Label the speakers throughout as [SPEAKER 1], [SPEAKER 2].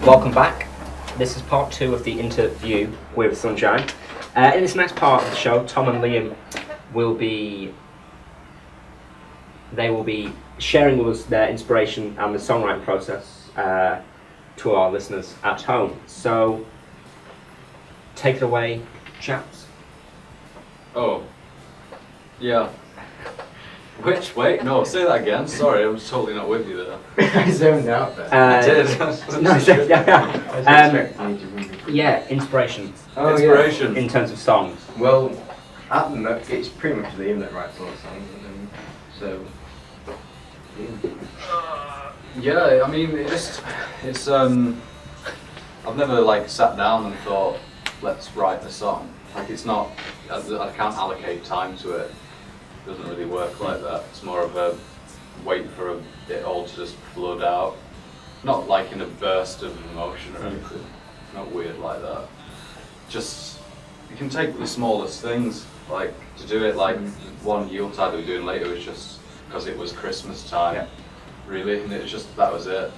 [SPEAKER 1] Welcome back. This is part 2 of the interview with Sunshine. In this next part of the show, Tom and Liam will be sharing with us their inspiration and the songwriting process to our listeners at home. So, take it away, chaps.
[SPEAKER 2] Oh, yeah. Wait, no, say that again. Sorry, I was totally not with you there.
[SPEAKER 3] I zoned out there.
[SPEAKER 2] I did.
[SPEAKER 1] Yeah, inspiration.
[SPEAKER 3] Oh,
[SPEAKER 2] Inspiration.
[SPEAKER 1] In terms of songs.
[SPEAKER 3] Well, at the moment, it's pretty much Liam that writes all the songs, so.
[SPEAKER 2] Yeah, I mean, it's I've never sat down and thought, let's write a song. It's not, I can't allocate time to it. It doesn't really work like that. It's more of a wait for it all to just flood out. Not like in a burst of emotion or anything. Not weird like that. Just, you can take the smallest things, to do it one Yuletide we're doing later was just because it was Christmas time, really, and it was just, that was it.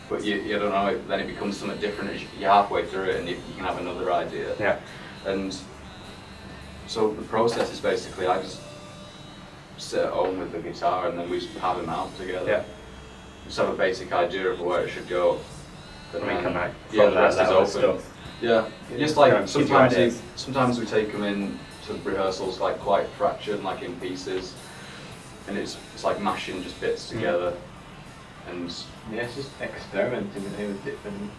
[SPEAKER 2] But you don't know, then it becomes something different as you're halfway through it and you can have another idea.
[SPEAKER 1] Yeah.
[SPEAKER 2] And so the process is basically, I just sit at home with the guitar and then we just pad them out together.
[SPEAKER 1] Yeah.
[SPEAKER 2] Just have a basic idea of where it should go.
[SPEAKER 1] Then we can
[SPEAKER 2] the rest is open.
[SPEAKER 1] Stuff.
[SPEAKER 2] Yeah, just sometimes we take them in to rehearsals quite fractured, in pieces, and it's like mashing just bits together, and
[SPEAKER 3] yeah, it's just experimenting with different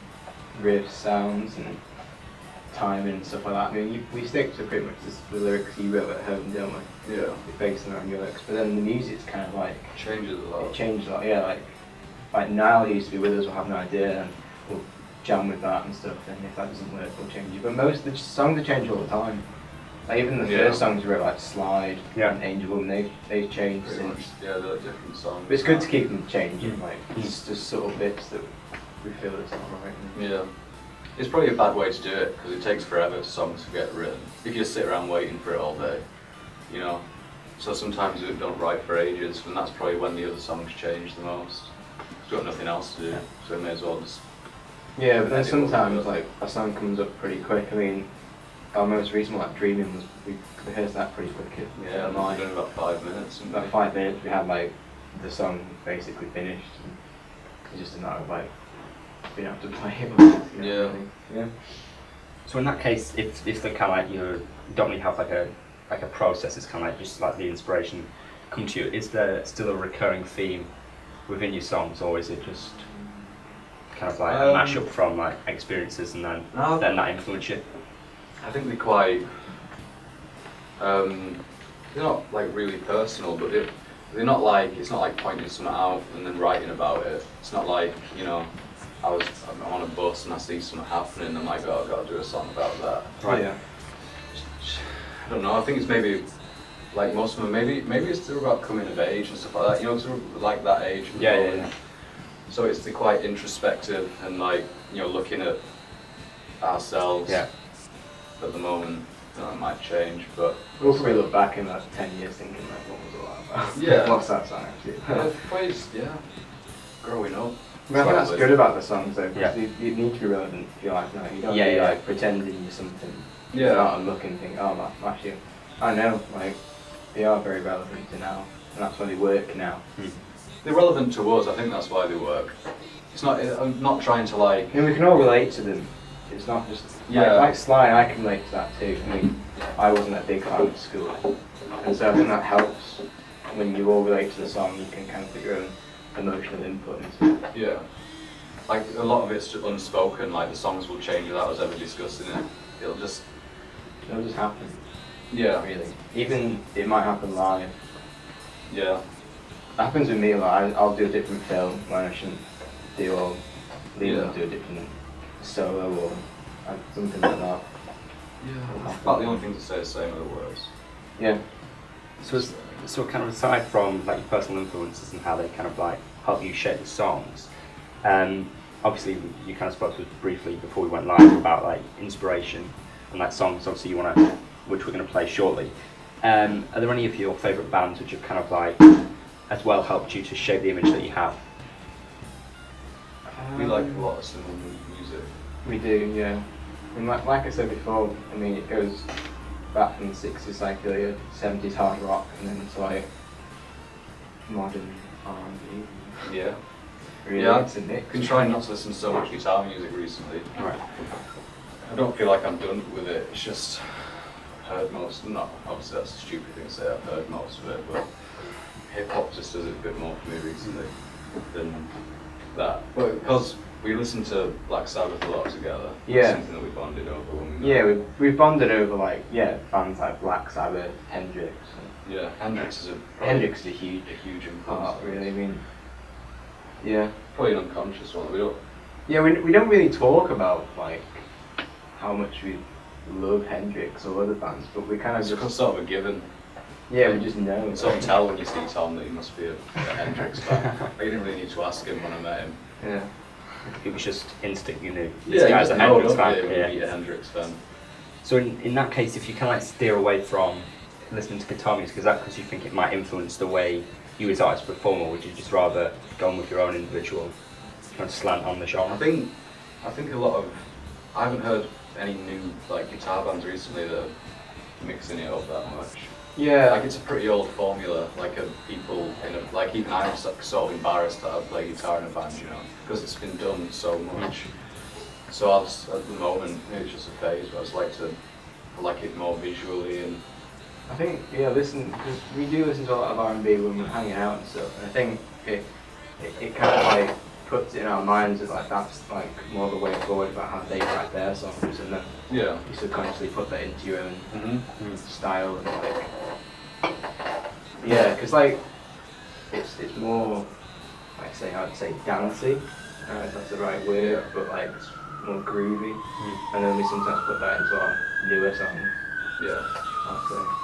[SPEAKER 3] riffs, sounds, and timing and stuff like that. I mean, we stick to pretty much the lyrics you wrote at home, don't we?
[SPEAKER 2] Yeah.
[SPEAKER 3] We base them on your lyrics, but then the music's kind of
[SPEAKER 2] changes a lot.
[SPEAKER 3] It changes a lot, yeah. Like Niall used to be with us, we'll have an idea and we'll jam with that and stuff, and if that doesn't work, we'll change it. But most of the songs change all the time. Even the first songs we wrote, Slide and Angel Woman, they've changed since.
[SPEAKER 2] Yeah, they're different songs.
[SPEAKER 3] But it's good to keep them changing, it's just subtle bits that we feel it's not right.
[SPEAKER 2] Yeah. It's probably a bad way to do it, because it takes forever for songs to get written. If you just sit around waiting for it all day, So sometimes we don't write for ages, and that's probably when the other songs change the most. We've got nothing else to do, so we may as well just...
[SPEAKER 3] Yeah, but then sometimes a song comes up pretty quick. I mean, our most recent one, Dreaming, we rehearsed that pretty quick.
[SPEAKER 2] Yeah, we were doing about 5 minutes.
[SPEAKER 3] About 5 minutes, we had the song basically finished. It's just a matter of being able to play it. Yeah.
[SPEAKER 1] So in that case, if the kind of you don't really have a process, it's kind of just the inspiration come to you. Is there still a recurring theme within your songs, or is it just kind of a mashup from experiences and then that influence you?
[SPEAKER 2] I think they're quite, they're not really personal, but they're not it's not pointing something out and then writing about it. It's not I'm on a bus and I see something happening and I'm I've got to do a song about that.
[SPEAKER 1] Right.
[SPEAKER 3] Yeah.
[SPEAKER 2] I don't know, I think it's maybe, most of them, maybe it's still about coming of age and stuff like that, sort of that age.
[SPEAKER 1] Yeah.
[SPEAKER 2] So they're quite introspective and looking at ourselves at the moment. That might change, but...
[SPEAKER 3] We'll probably look back in 10 years thinking what was all that about.
[SPEAKER 2] Yeah.
[SPEAKER 3] What's that song actually?
[SPEAKER 2] Growing up.
[SPEAKER 3] I think that's good about the songs though, because
[SPEAKER 1] Yeah.
[SPEAKER 3] you need to be relevant to your life now. You don't need pretending you're something. Out and look and think, oh, actually, I know, they are very relevant to now, and that's why they work now.
[SPEAKER 2] They're relevant to us, I think that's why they work. It's not, I'm not trying to
[SPEAKER 3] I mean, we can all relate to them. It's not just, Sly, I can relate to that too. I mean, I wasn't a big fan at school, and so I think that helps. When you all relate to the song, you can kind of put your own emotional input into it.
[SPEAKER 2] Yeah. A lot of it's unspoken, the songs will change without us ever discussing it. It'll just
[SPEAKER 3] happen.
[SPEAKER 2] Yeah.
[SPEAKER 3] Really. Even, it might happen live.
[SPEAKER 2] Yeah.
[SPEAKER 3] It happens with me, I'll do a different film when I shouldn't do, or Liam will do a different solo or something like that.
[SPEAKER 2] Yeah. About the only thing to say is same other words.
[SPEAKER 3] Yeah.
[SPEAKER 1] So kind of aside from your personal influences and how they kind of help you shape the songs, obviously you kind of spoke to us briefly before we went live about inspiration and songs obviously which we're going to play shortly. Are there any of your favourite bands which have kind of as well helped you to shape the image that you have?
[SPEAKER 2] We like a lot of similar music.
[SPEAKER 3] We do, yeah. And like I said before, I mean, it goes back from the 60s psychedelia, 70s hard rock, and then to like modern R&B.
[SPEAKER 2] Yeah.
[SPEAKER 3] Really,
[SPEAKER 2] Yeah,
[SPEAKER 3] it's a mix.
[SPEAKER 2] I've been trying not to listen to so much guitar music recently.
[SPEAKER 1] Right.
[SPEAKER 2] I don't feel like I'm done with it. It's just I've heard most. Not obviously that's a stupid thing to say. I've heard most of it, but hip hop just does it a bit more for me recently than that. But because we listened to Black Sabbath a lot together.
[SPEAKER 3] Yeah.
[SPEAKER 2] Something that we bonded over when we met.
[SPEAKER 3] Yeah, we've bonded over like bands like Black Sabbath, Hendrix.
[SPEAKER 2] Yeah, Hendrix is
[SPEAKER 3] Hendrix is a huge
[SPEAKER 2] influence.
[SPEAKER 3] part, really. I mean, yeah.
[SPEAKER 2] Probably an unconscious one. We don't.
[SPEAKER 3] Yeah, we don't really talk about like how much we love Hendrix or other bands, but we kind of
[SPEAKER 2] It's
[SPEAKER 3] just
[SPEAKER 2] sort of a given.
[SPEAKER 3] yeah, we just know.
[SPEAKER 2] You can sort of tell when you see Tom that he must be a Hendrix fan. I didn't really need to ask him when I met him.
[SPEAKER 3] Yeah.
[SPEAKER 1] It was just instinct, you knew.
[SPEAKER 2] Yeah,
[SPEAKER 1] This guy's a Hendrix fan.
[SPEAKER 2] when
[SPEAKER 1] Yeah.
[SPEAKER 2] you meet a Hendrix fan.
[SPEAKER 1] So in that case, if you kind of like steer away from listening to guitar music, is that because you think it might influence the way you as artists perform, or would you just rather go on with your own individual kind of slant on the genre?
[SPEAKER 2] I think a lot of I haven't heard any new like guitar bands recently that are mixing it up that much.
[SPEAKER 3] Yeah.
[SPEAKER 2] Like it's a pretty old formula. Like people in a, like even I'm sort of embarrassed that I play guitar in a band, you know, because it's been done so much. So I was at the moment maybe it's just a phase, but I like it more visually and.
[SPEAKER 3] I think cause we do listen to a lot of R&B when we're hanging out and stuff, and I think it kind of like puts it in our minds as like that's like more the way forward about how they write their songs, and then
[SPEAKER 2] Yeah.
[SPEAKER 3] you subconsciously put that into your own style and like because like it's more like I'd say dancey, if that's the right word, but like it's more groovy, and then we sometimes put that into our newer songs.
[SPEAKER 2] Yeah.
[SPEAKER 3] I'd say.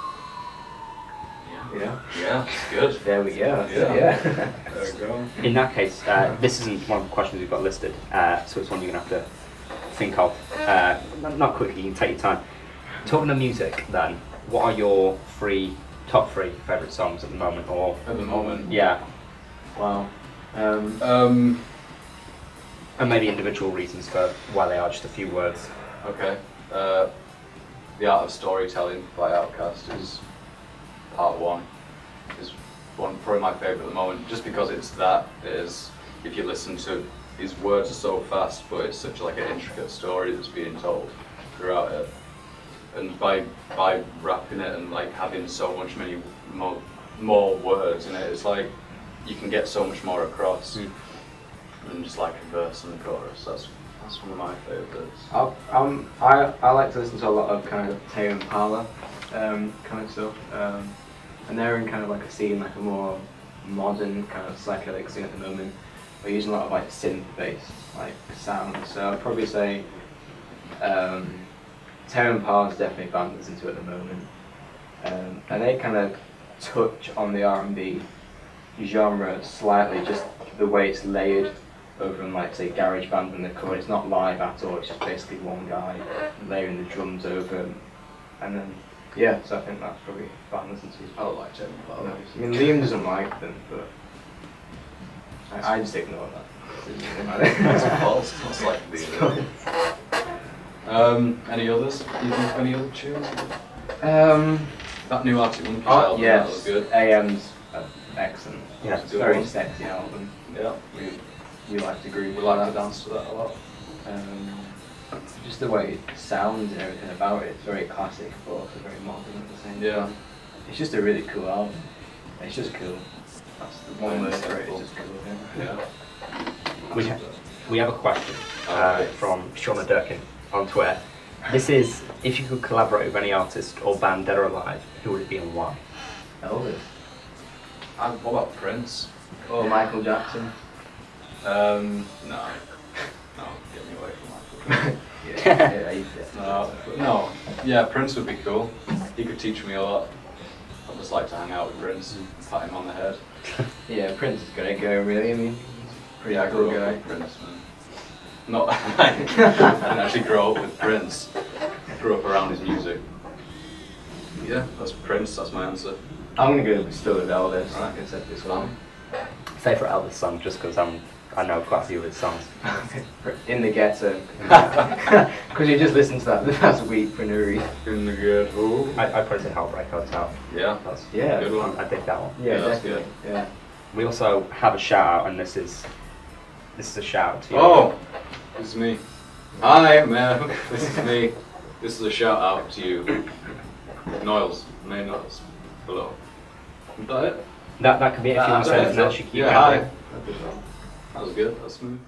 [SPEAKER 3] Yeah.
[SPEAKER 2] Yeah. Good.
[SPEAKER 3] There we go.
[SPEAKER 2] Yeah. There we go.
[SPEAKER 1] In that case, this isn't one of the questions we've got listed, so it's one you're going to have to think of. Not quickly, you can take your time. Talking of music then, what are your top three favourite songs at the moment? Or
[SPEAKER 2] At the moment.
[SPEAKER 1] yeah,
[SPEAKER 3] Wow.
[SPEAKER 1] and maybe individual reasons for why they are, just a few words.
[SPEAKER 2] Okay. The Art of Storytelling by Outkast is part one. Is probably my favourite at the moment, just because it's if you listen to his words are so fast, but it's such like an intricate story that's being told throughout it. And by rapping it and like having so much many more words in it, it's like you can get so much more across than just like a verse and a chorus. That's one of my favourites.
[SPEAKER 3] I like to listen to a lot of kind of Tame Impala kind of stuff, and they're in kind of like a scene, like a more modern kind of psychedelic scene at the moment. We're using a lot of like synth-based like sounds, so I'd probably say Tame Impala is definitely a band to listen to at the moment, and they kind of touch on the R&B genre slightly, just the way it's layered over in like say garage band and the chord. It's not live at all, it's just basically one guy layering the drums over and then so I think that's probably fun to listen to.
[SPEAKER 2] I don't like Tame Impala.
[SPEAKER 3] I mean Liam doesn't like them, but I just ignore that.
[SPEAKER 2] That's false. It's like the any others? Do you think of any other tunes? That new Arctic Monkeys album, that was good.
[SPEAKER 3] AM's excellent.
[SPEAKER 1] Yeah,
[SPEAKER 3] It's a very sexy album.
[SPEAKER 2] Yeah.
[SPEAKER 3] We like to groove.
[SPEAKER 2] We like to dance to that a lot.
[SPEAKER 3] Just the way it sounds and everything about it, it's very classic but also very modern at the same time. It's just a really cool album. It's just cool. That's the one word for it, it's just cool.
[SPEAKER 2] Yeah.
[SPEAKER 1] We have a question from Shaunagh Durkin on Twitter. This is, if you could collaborate with any artist or band dead or alive, who would it be and why?
[SPEAKER 3] Elvis.
[SPEAKER 2] What about Prince?
[SPEAKER 3] Or Michael Jackson.
[SPEAKER 2] No, get me away from Michael. No. Yeah, Prince would be cool. He could teach me a lot. I'd just like to hang out with Prince and pat him on the head.
[SPEAKER 3] Yeah, Prince is gonna go really. I mean, he's pretty
[SPEAKER 2] I
[SPEAKER 3] cool
[SPEAKER 2] grew up
[SPEAKER 3] guy.
[SPEAKER 2] with Prince, man. Not, I didn't actually grow up with Prince. I grew up around his music. Yeah, that's Prince. That's my answer.
[SPEAKER 3] I'm gonna go still with Elvis. Like I said this one.
[SPEAKER 1] Favourite Elvis song, just because I'm I know quite a few of his songs.
[SPEAKER 3] In the Ghetto. Because you just listened to that the past week for no reason.
[SPEAKER 2] In the ghetto.
[SPEAKER 1] I probably say Heartbreak Hotel.
[SPEAKER 2] Yeah,
[SPEAKER 1] That's
[SPEAKER 3] Yeah.
[SPEAKER 2] good one.
[SPEAKER 1] I dig that one.
[SPEAKER 3] Yeah,
[SPEAKER 2] Yeah, that's
[SPEAKER 3] definitely. Yeah.
[SPEAKER 1] We also have a shout out, and this is a shout out to you.
[SPEAKER 2] Oh, this is me. Hi, man. This is me. This is a shout out to you. Noils, May Noils, below. Is that it?
[SPEAKER 1] That could be it if you want to say anything else. You
[SPEAKER 2] Yeah,
[SPEAKER 1] can
[SPEAKER 2] hi.
[SPEAKER 1] do.
[SPEAKER 2] That was good. That was smooth.